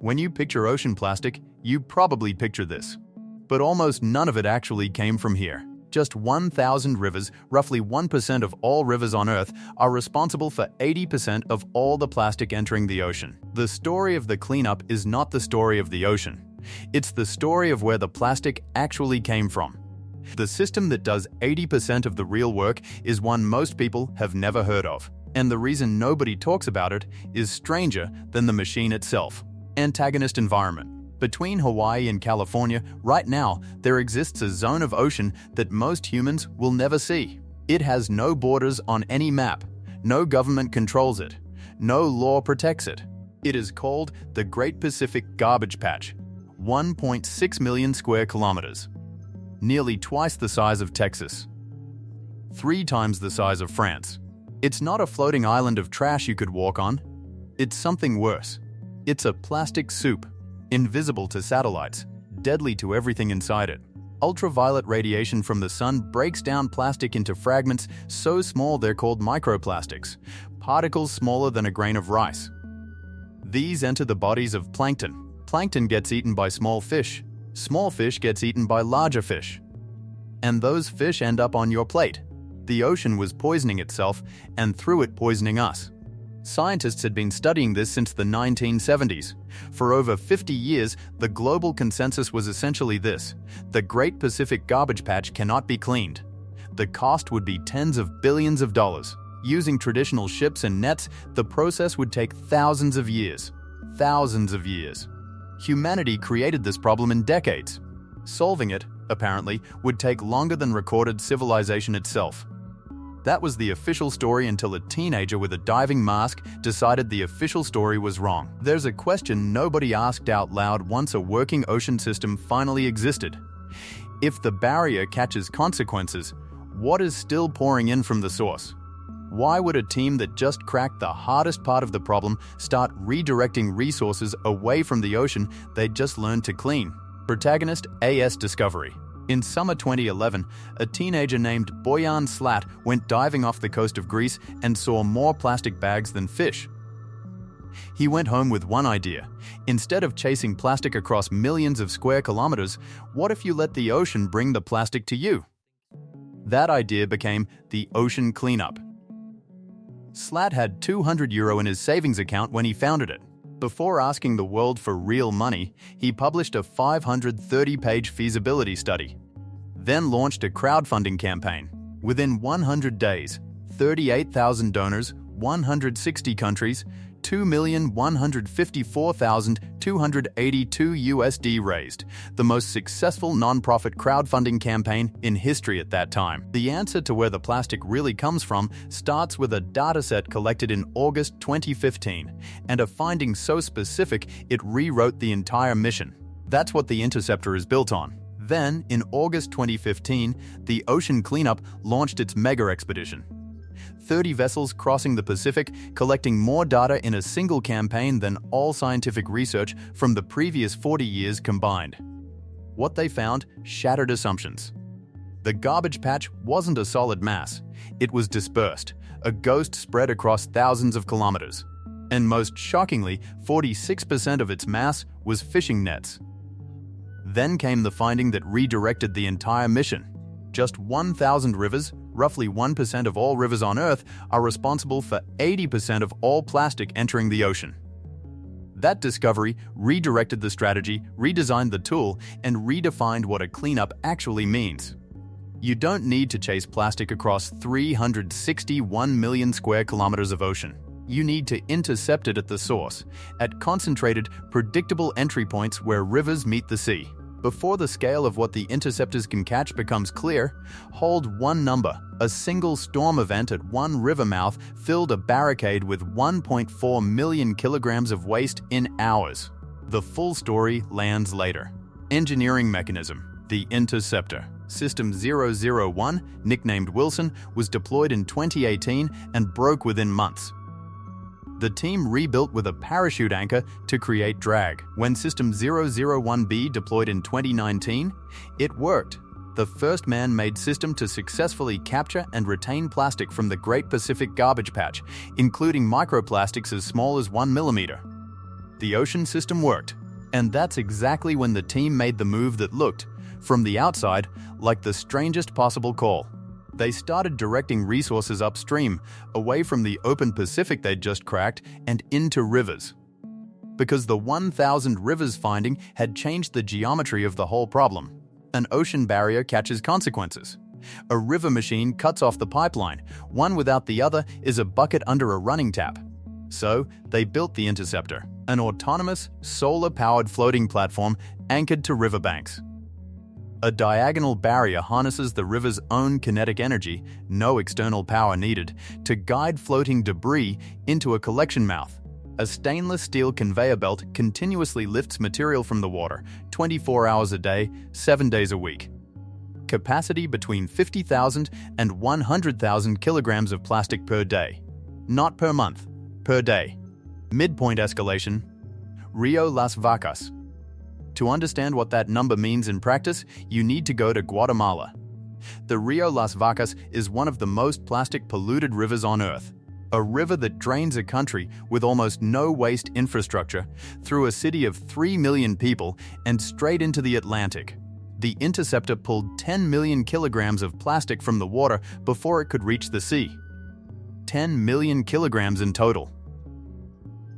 When you picture ocean plastic, you probably picture this. But almost none of it actually came from here. Just 1,000 rivers, roughly 1% of all rivers on Earth, are responsible for 80% of all the plastic entering the ocean. The story of the cleanup is not the story of the ocean. It's the story of where the plastic actually came from. The system that does 80% of the real work is one most people have never heard of. And the reason nobody talks about it is stranger than the machine itself. Antagonist environment. Between Hawaii and California, right now, there exists a zone of ocean that most humans will never see. It has no borders on any map. No government controls it. No law protects it. It is called the Great Pacific Garbage Patch. 1.6 million square kilometers. Nearly twice the size of Texas. 3 times the size of France. It's not a floating island of trash you could walk on. It's something worse. It's a plastic soup. Invisible to satellites, deadly to everything inside it. Ultraviolet radiation from the sun breaks down plastic into fragments so small they're called microplastics, particles smaller than a grain of rice. These enter the bodies of plankton. Plankton gets eaten by small fish. Small fish gets eaten by larger fish. And those fish end up on your plate. The ocean was poisoning itself, and through it poisoning us. Scientists had been studying this since the 1970s. For over 50 years, the global consensus was essentially this: the Great Pacific Garbage Patch cannot be cleaned. The cost would be tens of billions of dollars. Using traditional ships and nets, the process would take thousands of years. Thousands of years. Humanity created this problem in decades. Solving it, apparently, would take longer than recorded civilization itself. That was the official story until a teenager with a diving mask decided the official story was wrong. There's a question nobody asked out loud once a working ocean system finally existed. If the barrier catches consequences, what is still pouring in from the source? Why would a team that just cracked the hardest part of the problem start redirecting resources away from the ocean they'd just learned to clean? Protagonist AS Discovery. In summer 2011, a teenager named Boyan Slat went diving off the coast of Greece and saw more plastic bags than fish. He went home with one idea. Instead of chasing plastic across millions of square kilometers, what if you let the ocean bring the plastic to you? That idea became the ocean cleanup. Slat had €200 in his savings account when he founded it. Before asking the world for real money, he published a 530-page feasibility study, then launched a crowdfunding campaign. Within 100 days, 38,000 donors, 160 countries, $2,154,282 raised, the most successful nonprofit crowdfunding campaign in history at that time. The answer to where the plastic really comes from starts with a dataset collected in August 2015, and a finding so specific it rewrote the entire mission. That's what the Interceptor is built on. Then, in August 2015, the Ocean Cleanup launched its mega expedition. 30 vessels crossing the Pacific, collecting more data in a single campaign than all scientific research from the previous 40 years combined. What they found shattered assumptions. The garbage patch wasn't a solid mass. It was dispersed, a ghost spread across thousands of kilometers. And most shockingly, 46% of its mass was fishing nets. Then came the finding that redirected the entire mission. Just 1,000 rivers, roughly 1% of all rivers on Earth, are responsible for 80% of all plastic entering the ocean. That discovery redirected the strategy, redesigned the tool, and redefined what a cleanup actually means. You don't need to chase plastic across 361 million square kilometers of ocean. You need to intercept it at the source, at concentrated, predictable entry points where rivers meet the sea. Before the scale of what the interceptors can catch becomes clear, hold one number. A single storm event at one river mouth filled a barricade with 1.4 million kilograms of waste in hours. The full story lands later. Engineering mechanism. The Interceptor. System 001, nicknamed Wilson, was deployed in 2018 and broke within months. The team rebuilt with a parachute anchor to create drag. When System 001B deployed in 2019, it worked. The first man-made system to successfully capture and retain plastic from the Great Pacific Garbage Patch, including microplastics as small as 1 millimeter. The ocean system worked. And that's exactly when the team made the move that looked, from the outside, like the strangest possible call. They started directing resources upstream, away from the open Pacific they'd just cracked, and into rivers. Because the 1,000 rivers finding had changed the geometry of the whole problem. An ocean barrier catches consequences. A river machine cuts off the pipeline. One without the other is a bucket under a running tap. So, they built the interceptor, an autonomous, solar-powered floating platform anchored to riverbanks. A diagonal barrier harnesses the river's own kinetic energy, no external power needed, to guide floating debris into a collection mouth. A stainless steel conveyor belt continuously lifts material from the water, 24 hours a day, 7 days a week. Capacity between 50,000 and 100,000 kilograms of plastic per day. Not per month, per day. Midpoint escalation, Rio Las Vacas. To understand what that number means in practice, you need to go to Guatemala. The Rio Las Vacas is one of the most plastic-polluted rivers on Earth. A river that drains a country with almost no waste infrastructure through a city of 3 million people and straight into the Atlantic. The interceptor pulled 10 million kilograms of plastic from the water before it could reach the sea. 10 million kilograms in total.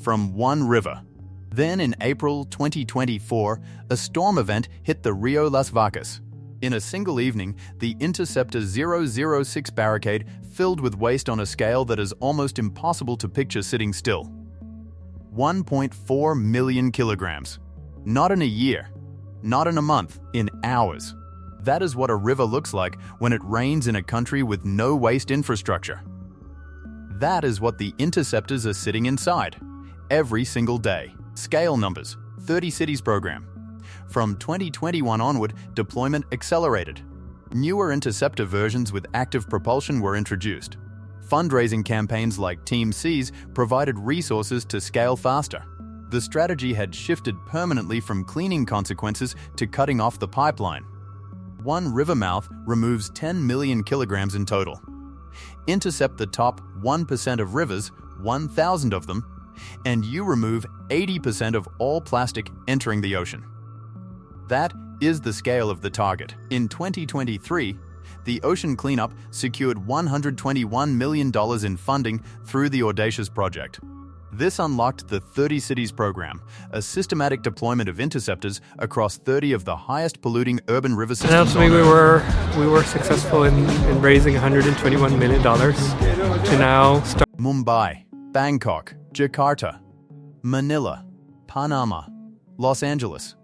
From one river. Then in April 2024, a storm event hit the Rio Las Vacas. In a single evening, the Interceptor 006 barricade filled with waste on a scale that is almost impossible to picture sitting still. 1.4 million kilograms. Not in a year, not in a month, in hours. That is what a river looks like when it rains in a country with no waste infrastructure. That is what the interceptors are sitting inside, every single day. Scale numbers, 30 cities program. From 2021 onward, deployment accelerated. Newer interceptor versions with active propulsion were introduced. Fundraising campaigns like Team Seas provided resources to scale faster. The strategy had shifted permanently from cleaning consequences to cutting off the pipeline. One river mouth removes 10 million kilograms in total. Intercept the top 1% of rivers, 1,000 of them, and you remove 80% of all plastic entering the ocean. That is the scale of the target. In 2023, the ocean cleanup secured $121 million in funding through the Audacious project. This unlocked the 30 Cities program, a systematic deployment of interceptors across 30 of the highest polluting urban river systems. And ultimately, we were successful in raising $121 million to now start. Mumbai, Bangkok, Jakarta, Manila, Panama, Los Angeles,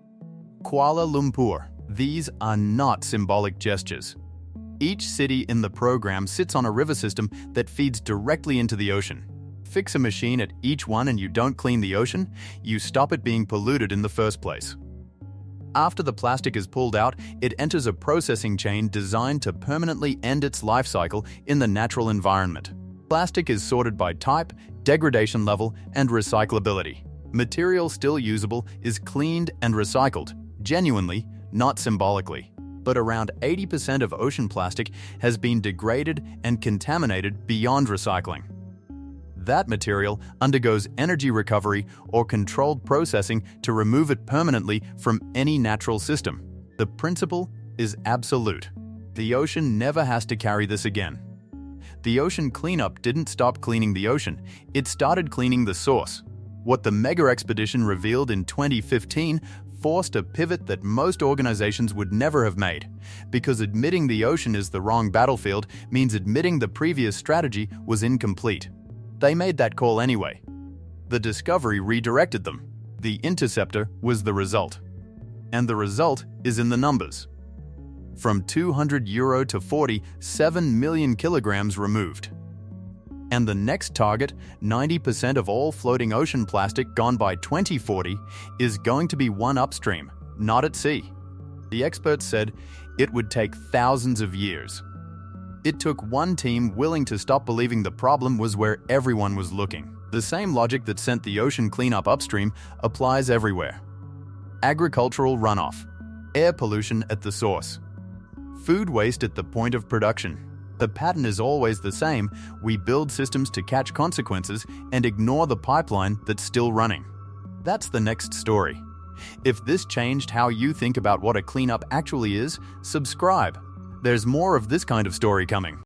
Kuala Lumpur. These are not symbolic gestures. Each city in the program sits on a river system that feeds directly into the ocean. Fix a machine at each one and you don't clean the ocean, you stop it being polluted in the first place. After the plastic is pulled out, it enters a processing chain designed to permanently end its life cycle in the natural environment. Plastic is sorted by type, degradation level, and recyclability. Material still usable is cleaned and recycled, genuinely, not symbolically. But around 80% of ocean plastic has been degraded and contaminated beyond recycling. That material undergoes energy recovery or controlled processing to remove it permanently from any natural system. The principle is absolute. The ocean never has to carry this again. The ocean cleanup didn't stop cleaning the ocean, it started cleaning the source. What the mega expedition revealed in 2015 forced a pivot that most organizations would never have made, because admitting the ocean is the wrong battlefield means admitting the previous strategy was incomplete. They made that call anyway. The discovery redirected them. The interceptor was the result. And the result is in the numbers. From €200 to 47 million kilograms removed. And the next target, 90% of all floating ocean plastic gone by 2040, is going to be one upstream, not at sea. The experts said it would take thousands of years. It took one team willing to stop believing the problem was where everyone was looking. The same logic that sent the ocean cleanup upstream applies everywhere. Agricultural runoff, air pollution at the source, food waste at the point of production. The pattern is always the same. We build systems to catch consequences and ignore the pipeline that's still running. That's the next story. If this changed how you think about what a cleanup actually is, subscribe. There's more of this kind of story coming.